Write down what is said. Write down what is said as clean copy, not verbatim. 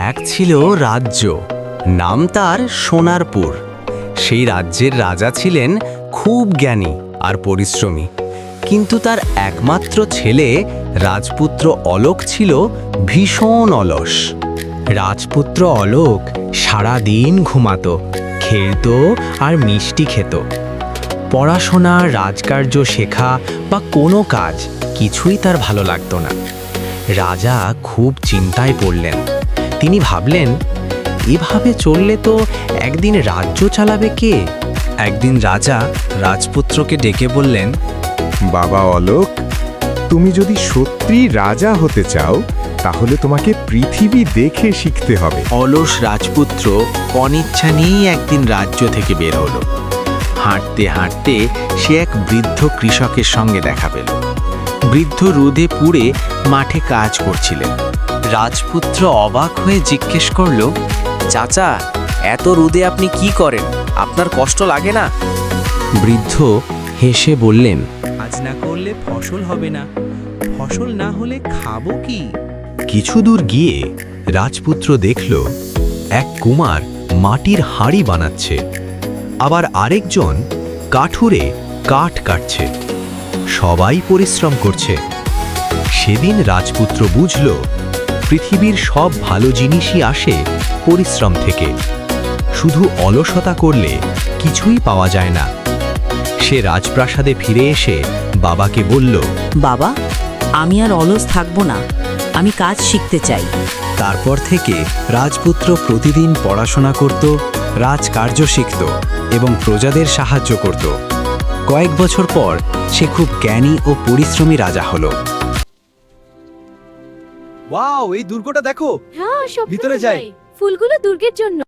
এক ছিল রাজ্য, নাম তার সোনারপুর। সেই রাজ্যের রাজা ছিলেন খুব জ্ঞানী আর পরিশ্রমী, কিন্তু তার একমাত্র ছেলে রাজপুত্র অলোক ছিল ভীষণ অলস। রাজপুত্র অলোক সারা দিন ঘুমাতো, খেলতো আর মিষ্টি খেত। পড়াশোনা, রাজকার্য শেখা বা কোনো কাজ কিছুই তার ভালো লাগতো না। রাজা খুব চিন্তায় পড়লেন। তিনি ভাবলেন, এভাবে চললে তো একদিন রাজ্য চালাবে কে? একদিন রাজা রাজপুত্রকে ডেকে বললেন, বাবা অলোক, তুমি যদি সত্যি রাজা হতে চাও তাহলে তোমাকে পৃথিবী দেখে শিখতে হবে। অলস রাজপুত্র অনিচ্ছা নিয়েই একদিন রাজ্য থেকে বের হলো। হাঁটতে হাঁটতে সে এক বৃদ্ধ কৃষকের সঙ্গে দেখা পেল। বৃদ্ধ রোদে পুড়ে মাঠে কাজ করছিলেন। রাজপুত্র অবাক হয়ে জিজ্ঞেস করল, চাচা, এত রোদে আপনি কি করেন? আপনার কষ্ট লাগে না? বৃদ্ধ হেসে বললেন, কাজ না করলে ফসল হবে না, ফসল না হলে খাবো কি? কিছু দূর গিয়ে রাজপুত্র দেখল এক কুমার মাটির হাঁড়ি বানাচ্ছে, আবার আরেকজন কাঠুরে কাঠ কাটছে। সবাই পরিশ্রম করছে। সেদিন রাজপুত্র বুঝল, পৃথিবীর সব ভালো জিনিসই আসে পরিশ্রম থেকে। শুধু অলসতা করলে কিছুই পাওয়া যায় না। সে রাজপ্রাসাদে ফিরে এসে বাবাকে বলল, বাবা, আমি আর অলস থাকবো না, আমি কাজ শিখতে চাই। তারপর থেকে রাজপুত্র প্রতিদিন পড়াশোনা করত, রাজকার্য শিখত এবং প্রজাদের সাহায্য করত। কয়েক বছর পর সে খুব জ্ঞানী ও পরিশ্রমী রাজা হলো। ওয়াও, এই দুর্গটা দেখো। হ্যাঁ, সব ভিতরে যাই। ফুলগুলো দুর্গের জন্য।